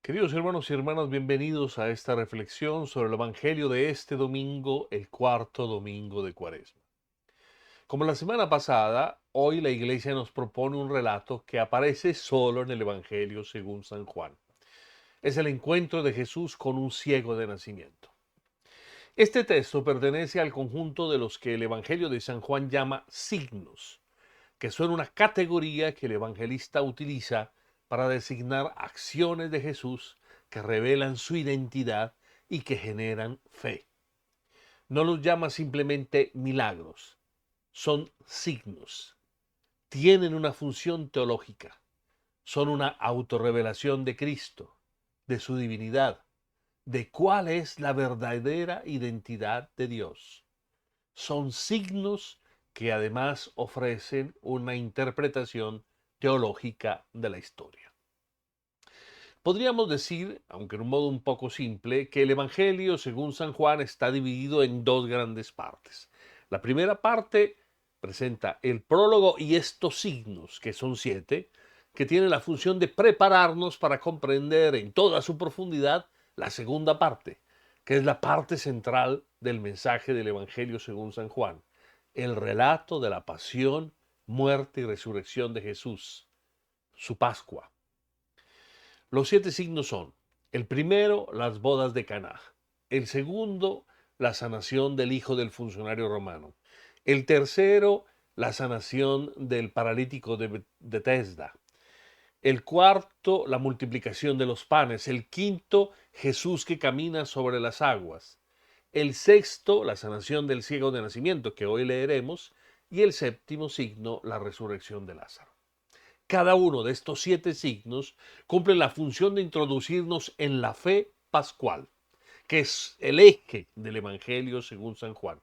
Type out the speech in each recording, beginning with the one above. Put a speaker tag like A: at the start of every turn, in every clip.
A: Queridos hermanos y hermanas, bienvenidos a esta reflexión sobre el Evangelio de este domingo, el cuarto domingo de Cuaresma. Como la semana pasada, hoy la Iglesia nos propone un relato que aparece solo en el Evangelio según San Juan. Es el encuentro de Jesús con un ciego de nacimiento. Este texto pertenece al conjunto de los que el Evangelio de San Juan llama signos, que son una categoría que el evangelista utiliza para designar acciones de Jesús que revelan su identidad y que generan fe. No los llama simplemente milagros, son signos. Tienen una función teológica, son una autorrevelación de Cristo, de su divinidad, de cuál es la verdadera identidad de Dios. Son signos que además ofrecen una interpretación teológica de la historia. Podríamos decir, aunque en un modo un poco simple, que el Evangelio, según San Juan, está dividido en dos grandes partes. La primera parte presenta el prólogo y estos signos, que son 7, que tienen la función de prepararnos para comprender en toda su profundidad la segunda parte, que es la parte central del mensaje del Evangelio según San Juan, el relato de la pasión, muerte y resurrección de Jesús, su Pascua. Los 7 signos son: el primero, las bodas de Caná; el segundo, la sanación del hijo del funcionario romano; el tercero, la sanación del paralítico de Bethesda; el cuarto, la multiplicación de los panes; el quinto, Jesús que camina sobre las aguas; el sexto, la sanación del ciego de nacimiento, que hoy leeremos; y el séptimo signo, la resurrección de Lázaro. Cada uno de estos 7 signos cumple la función de introducirnos en la fe pascual, que es el eje del Evangelio según San Juan.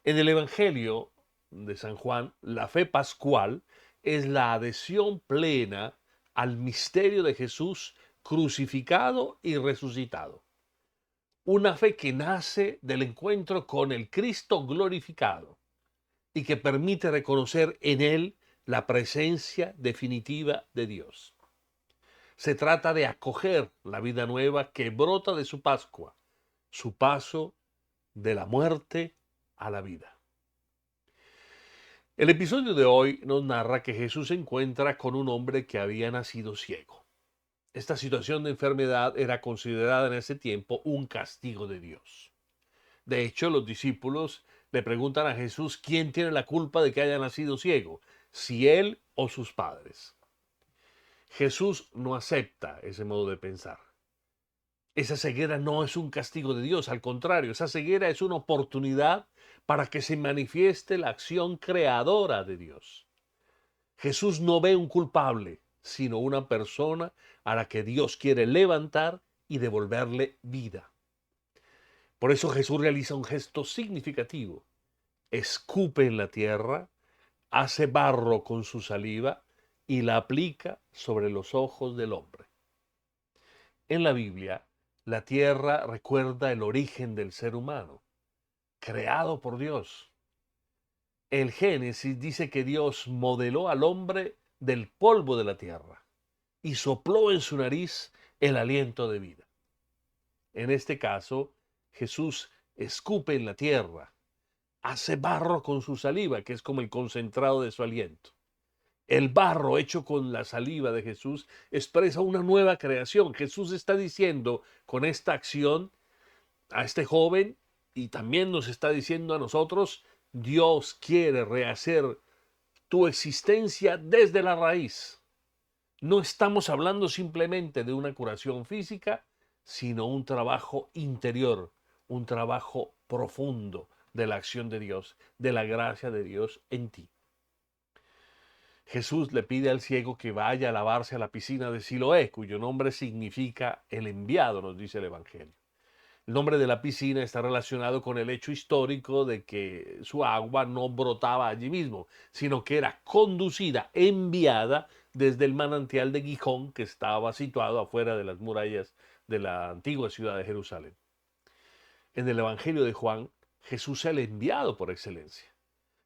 A: En el Evangelio de San Juan, la fe pascual es la adhesión plena al misterio de Jesús crucificado y resucitado. Una fe que nace del encuentro con el Cristo glorificado y que permite reconocer en él la presencia definitiva de Dios. Se trata de acoger la vida nueva que brota de su Pascua, su paso de la muerte a la vida. El episodio de hoy nos narra que Jesús se encuentra con un hombre que había nacido ciego. Esta situación de enfermedad era considerada en ese tiempo un castigo de Dios. De hecho, los discípulos le preguntan a Jesús quién tiene la culpa de que haya nacido ciego, si él o sus padres. Jesús no acepta ese modo de pensar. Esa ceguera no es un castigo de Dios, al contrario, esa ceguera es una oportunidad para que se manifieste la acción creadora de Dios. Jesús no ve un culpable, sino una persona a la que Dios quiere levantar y devolverle vida. Por eso Jesús realiza un gesto significativo. Escupe en la tierra, hace barro con su saliva y la aplica sobre los ojos del hombre. En la Biblia, la tierra recuerda el origen del ser humano, creado por Dios. El Génesis dice que Dios modeló al hombre del polvo de la tierra y sopló en su nariz el aliento de vida. En este caso, Jesús escupe en la tierra, hace barro con su saliva, que es como el concentrado de su aliento. El barro hecho con la saliva de Jesús expresa una nueva creación. Jesús está diciendo con esta acción a este joven, y también nos está diciendo a nosotros: Dios quiere rehacer tu existencia desde la raíz. No estamos hablando simplemente de una curación física, sino un trabajo interior, un trabajo profundo de la acción de Dios, de la gracia de Dios en ti. Jesús le pide al ciego que vaya a lavarse a la piscina de Siloé, cuyo nombre significa el enviado, nos dice el Evangelio. El nombre de la piscina está relacionado con el hecho histórico de que su agua no brotaba allí mismo, sino que era conducida, enviada desde el manantial de Gijón, que estaba situado afuera de las murallas de la antigua ciudad de Jerusalén. En el Evangelio de Juan, Jesús es el enviado por excelencia,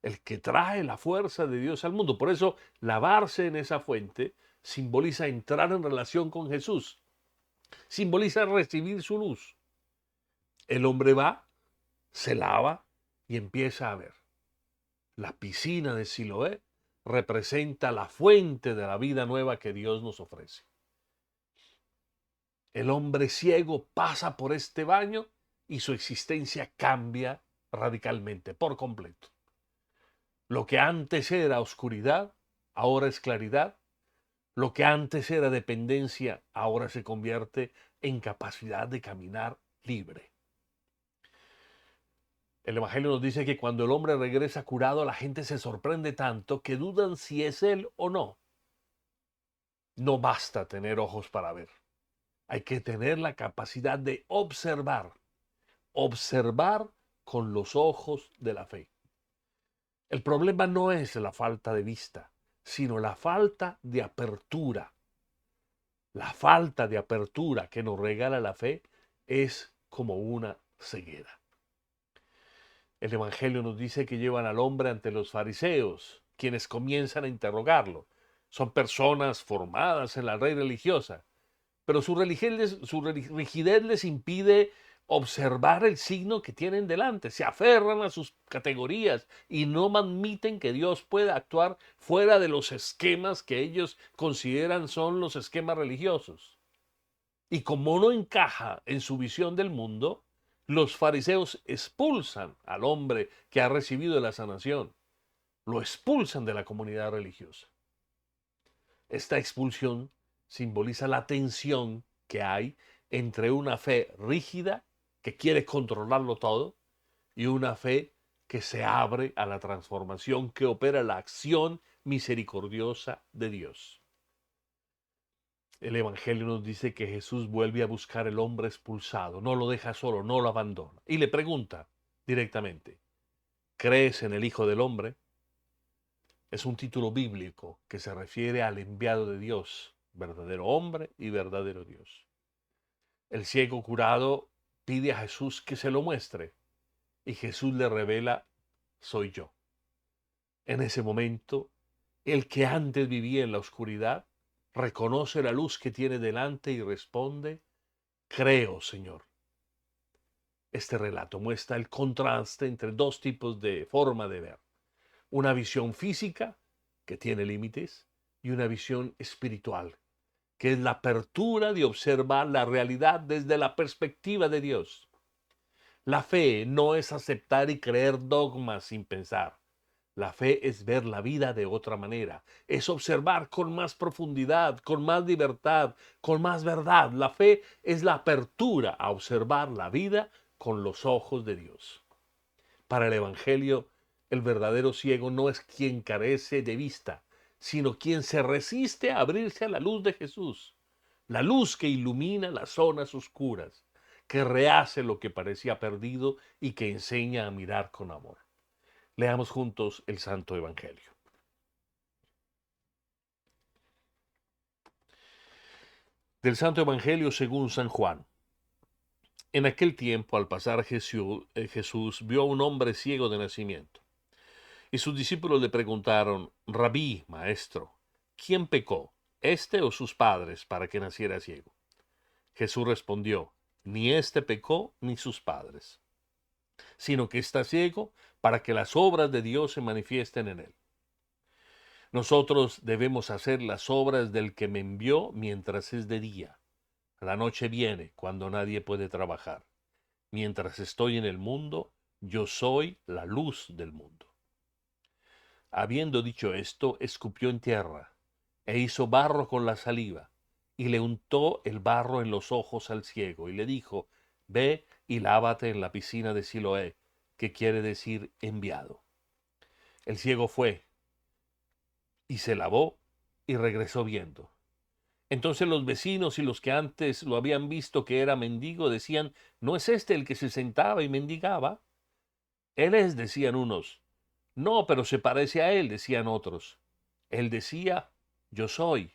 A: el que trae la fuerza de Dios al mundo. Por eso, lavarse en esa fuente simboliza entrar en relación con Jesús. Simboliza recibir su luz. El hombre va, se lava y empieza a ver. La piscina de Siloé representa la fuente de la vida nueva que Dios nos ofrece. El hombre ciego pasa por este baño y su existencia cambia radicalmente, por completo. Lo que antes era oscuridad, ahora es claridad. Lo que antes era dependencia, ahora se convierte en capacidad de caminar libre. El Evangelio nos dice que cuando el hombre regresa curado, la gente se sorprende tanto que dudan si es él o no. No basta tener ojos para ver. Hay que tener la capacidad de observar. Observar con los ojos de la fe. El problema no es la falta de vista, sino la falta de apertura. La falta de apertura que nos regala la fe es como una ceguera. El Evangelio nos dice que llevan al hombre ante los fariseos, quienes comienzan a interrogarlo. Son personas formadas en la ley religiosa, pero su rigidez les impide observar el signo que tienen delante. Se aferran a sus categorías y no admiten que Dios pueda actuar fuera de los esquemas que ellos consideran son los esquemas religiosos. Y como no encaja en su visión del mundo, los fariseos expulsan al hombre que ha recibido la sanación. Lo expulsan de la comunidad religiosa. Esta expulsión simboliza la tensión que hay entre una fe rígida que quiere controlarlo todo y una fe que se abre a la transformación que opera la acción misericordiosa de Dios. El Evangelio nos dice que Jesús vuelve a buscar al hombre expulsado, no lo deja solo, no lo abandona. Y le pregunta directamente, ¿crees en el Hijo del Hombre? Es un título bíblico que se refiere al enviado de Dios, verdadero hombre y verdadero Dios. El ciego curado pide a Jesús que se lo muestre y Jesús le revela, soy yo. En ese momento, el que antes vivía en la oscuridad reconoce la luz que tiene delante y responde, creo, Señor. Este relato muestra el contraste entre dos tipos de forma de ver. Una visión física, que tiene límites, y una visión espiritual, que es la apertura de observar la realidad desde la perspectiva de Dios. La fe no es aceptar y creer dogmas sin pensar. La fe es ver la vida de otra manera, es observar con más profundidad, con más libertad, con más verdad. La fe es la apertura a observar la vida con los ojos de Dios. Para el Evangelio, el verdadero ciego no es quien carece de vista, sino quien se resiste a abrirse a la luz de Jesús, la luz que ilumina las zonas oscuras, que rehace lo que parecía perdido y que enseña a mirar con amor. Leamos juntos el Santo Evangelio. Del Santo Evangelio según San Juan. En aquel tiempo, al pasar Jesús vio a un hombre ciego de nacimiento. Y sus discípulos le preguntaron, Rabí, maestro, ¿quién pecó, este o sus padres, para que naciera ciego? Jesús respondió, ni este pecó ni sus padres, sino que está ciego para que las obras de Dios se manifiesten en él. Nosotros debemos hacer las obras del que me envió mientras es de día. La noche viene cuando nadie puede trabajar. Mientras estoy en el mundo, yo soy la luz del mundo. Habiendo dicho esto, escupió en tierra, e hizo barro con la saliva, y le untó el barro en los ojos al ciego, y le dijo, ve y lávate en la piscina de Siloé, que quiere decir enviado. El ciego fue, y se lavó, y regresó viendo. Entonces los vecinos y los que antes lo habían visto que era mendigo decían, ¿no es este el que se sentaba y mendigaba? Él es, decían unos. No, pero se parece a él, decían otros. Él decía, yo soy.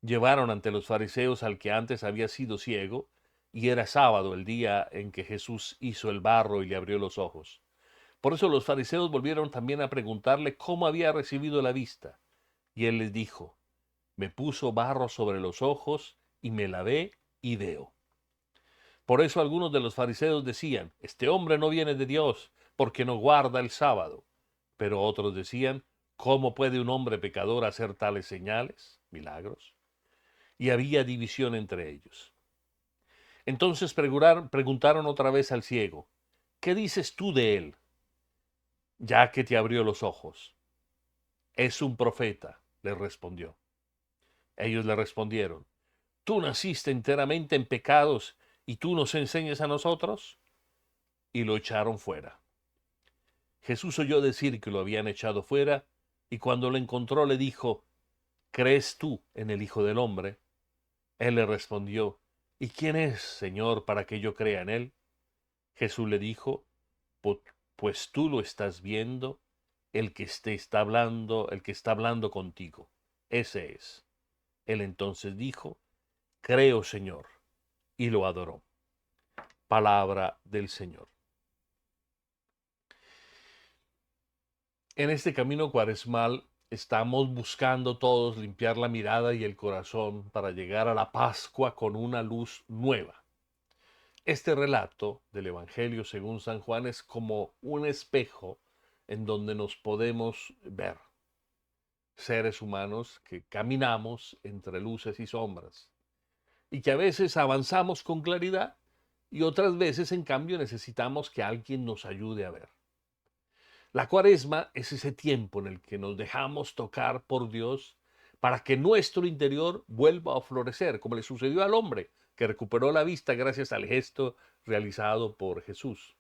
A: Llevaron ante los fariseos al que antes había sido ciego, y era sábado el día en que Jesús hizo el barro y le abrió los ojos. Por eso los fariseos volvieron también a preguntarle cómo había recibido la vista. Y él les dijo, me puso barro sobre los ojos y me lavé Ideo. Por eso algunos de los fariseos decían, este hombre no viene de Dios porque no guarda el sábado. Pero otros decían, ¿cómo puede un hombre pecador hacer tales señales, milagros? Y había división entre ellos. Entonces preguntaron otra vez al ciego, ¿qué dices tú de él, ya que te abrió los ojos? Es un profeta, le respondió. Ellos le respondieron, ¿tú naciste enteramente en pecados y tú nos enseñas a nosotros? Y lo echaron fuera. Jesús oyó decir que lo habían echado fuera, y cuando lo encontró le dijo, ¿crees tú en el Hijo del Hombre? Él le respondió, ¿y quién es, Señor, para que yo crea en él? Jesús le dijo, pues tú lo estás viendo, el que está hablando contigo. Ese es. Él entonces dijo, creo, Señor, y lo adoró. Palabra del Señor. En este camino cuaresmal estamos buscando todos limpiar la mirada y el corazón para llegar a la Pascua con una luz nueva. Este relato del Evangelio según San Juan es como un espejo en donde nos podemos ver, seres humanos que caminamos entre luces y sombras, y que a veces avanzamos con claridad y otras veces, en cambio, necesitamos que alguien nos ayude a ver. La Cuaresma es ese tiempo en el que nos dejamos tocar por Dios para que nuestro interior vuelva a florecer, como le sucedió al hombre que recuperó la vista gracias al gesto realizado por Jesús.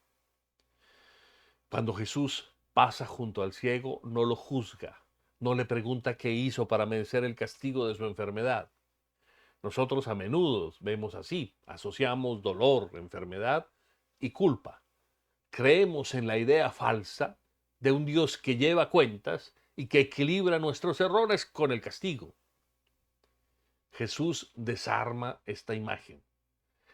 A: Cuando Jesús pasa junto al ciego, no lo juzga, no le pregunta qué hizo para merecer el castigo de su enfermedad. Nosotros a menudo vemos así, asociamos dolor, enfermedad y culpa. Creemos en la idea falsa de un Dios que lleva cuentas y que equilibra nuestros errores con el castigo. Jesús desarma esta imagen.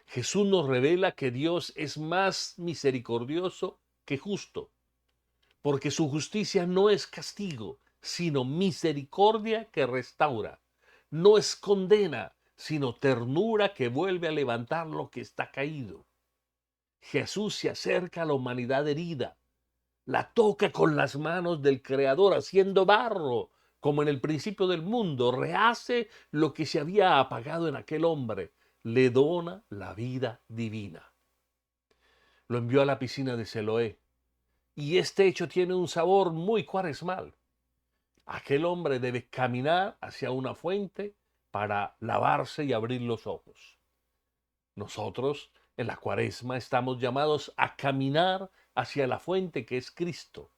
A: Jesús nos revela que Dios es más misericordioso que justo, porque su justicia no es castigo, sino misericordia que restaura. No es condena, sino ternura que vuelve a levantar lo que está caído. Jesús se acerca a la humanidad herida, la toca con las manos del Creador, haciendo barro, como en el principio del mundo, rehace lo que se había apagado en aquel hombre, le dona la vida divina. Lo envió a la piscina de Siloé, y este hecho tiene un sabor muy cuaresmal. Aquel hombre debe caminar hacia una fuente para lavarse y abrir los ojos. Nosotros, en la Cuaresma, estamos llamados a caminar hacia la fuente que es Cristo,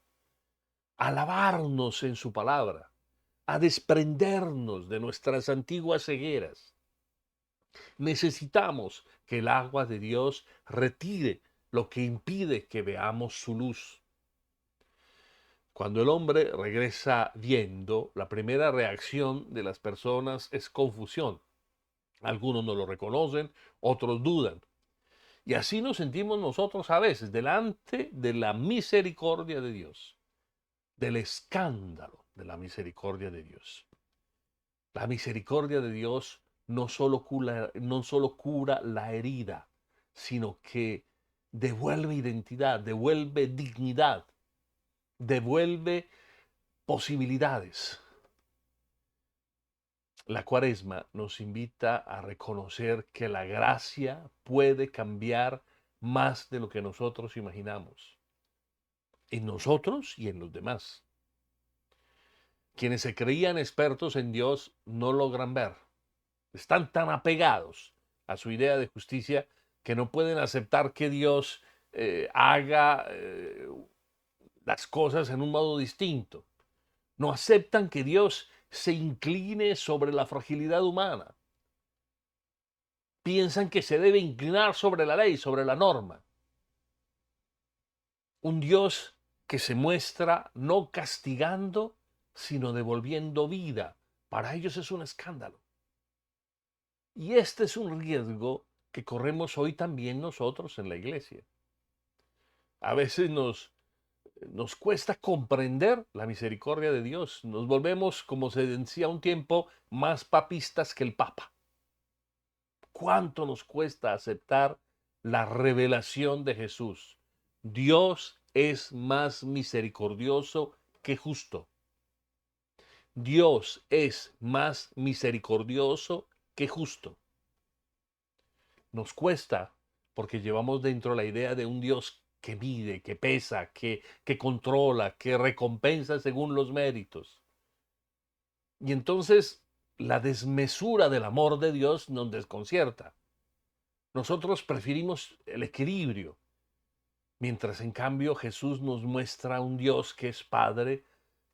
A: a lavarnos en su palabra, a desprendernos de nuestras antiguas cegueras. Necesitamos que el agua de Dios retire lo que impide que veamos su luz. Cuando el hombre regresa viendo, la primera reacción de las personas es confusión. Algunos no lo reconocen, otros dudan. Y así nos sentimos nosotros a veces delante de la misericordia de Dios, del escándalo de la misericordia de Dios. La misericordia de Dios no solo cura la herida, sino que devuelve identidad, devuelve dignidad, devuelve posibilidades. La Cuaresma nos invita a reconocer que la gracia puede cambiar más de lo que nosotros imaginamos, en nosotros y en los demás. Quienes se creían expertos en Dios no logran ver. Están tan apegados a su idea de justicia que no pueden aceptar que Dios haga las cosas en un modo distinto. No aceptan que Dios se incline sobre la fragilidad humana. Piensan que se debe inclinar sobre la ley, sobre la norma. Un Dios que se muestra no castigando, sino devolviendo vida. Para ellos es un escándalo. Y este es un riesgo que corremos hoy también nosotros en la iglesia. A veces nos cuesta comprender la misericordia de Dios. Nos volvemos, como se decía un tiempo, más papistas que el Papa. cuánto nos cuesta aceptar la revelación de Jesús. Dios es más misericordioso que justo. Dios es más misericordioso que justo. Nos cuesta porque llevamos dentro la idea de un Dios que mide, que pesa, que controla, que recompensa según los méritos. Y entonces la desmesura del amor de Dios nos desconcierta. Nosotros preferimos el equilibrio, mientras en cambio Jesús nos muestra un Dios que es Padre,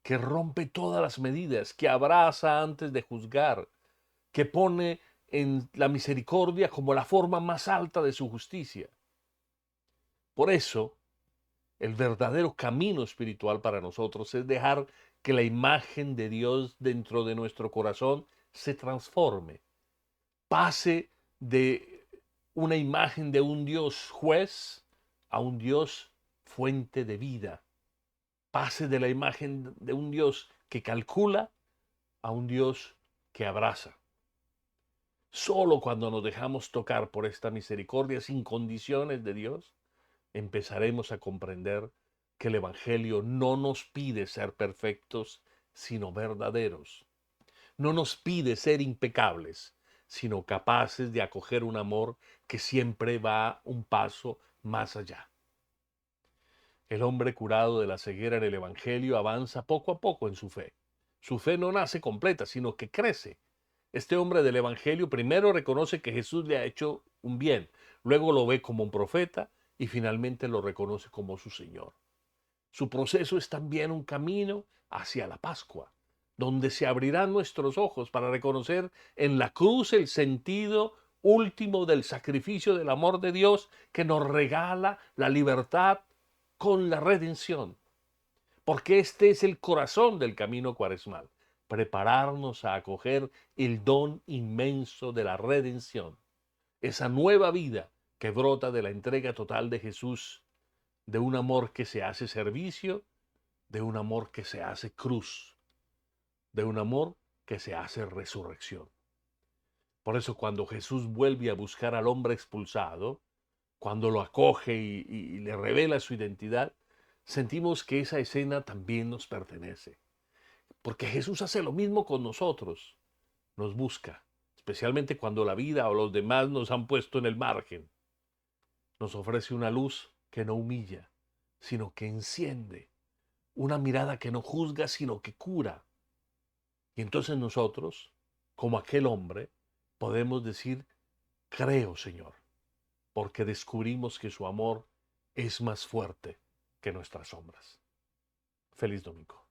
A: que rompe todas las medidas, que abraza antes de juzgar, que pone en la misericordia como la forma más alta de su justicia. Por eso, el verdadero camino espiritual para nosotros es dejar que la imagen de Dios dentro de nuestro corazón se transforme, pase de una imagen de un Dios juez a un Dios fuente de vida, pase de la imagen de un Dios que calcula a un Dios que abraza. Solo cuando nos dejamos tocar por esta misericordia sin condiciones de Dios, empezaremos a comprender que el Evangelio no nos pide ser perfectos, sino verdaderos. No nos pide ser impecables, sino capaces de acoger un amor que siempre va un paso más allá. El hombre curado de la ceguera en el Evangelio avanza poco a poco en su fe. Su fe no nace completa, sino que crece. Este hombre del Evangelio primero reconoce que Jesús le ha hecho un bien, luego lo ve como un profeta y finalmente lo reconoce como su Señor. Su proceso es también un camino hacia la Pascua, donde se abrirán nuestros ojos para reconocer en la cruz el sentido último del sacrificio del amor de Dios que nos regala la libertad con la redención. Porque este es el corazón del camino cuaresmal, prepararnos a acoger el don inmenso de la redención, esa nueva vida que brota de la entrega total de Jesús, de un amor que se hace servicio, de un amor que se hace cruz, de un amor que se hace resurrección. Por eso cuando Jesús vuelve a buscar al hombre expulsado, cuando lo acoge y le revela su identidad, sentimos que esa escena también nos pertenece. Porque Jesús hace lo mismo con nosotros, nos busca, especialmente cuando la vida o los demás nos han puesto en el margen. Nos ofrece una luz que no humilla, sino que enciende, una mirada que no juzga, sino que cura. Y entonces nosotros, como aquel hombre, podemos decir, creo, Señor, porque descubrimos que su amor es más fuerte que nuestras sombras. Feliz domingo.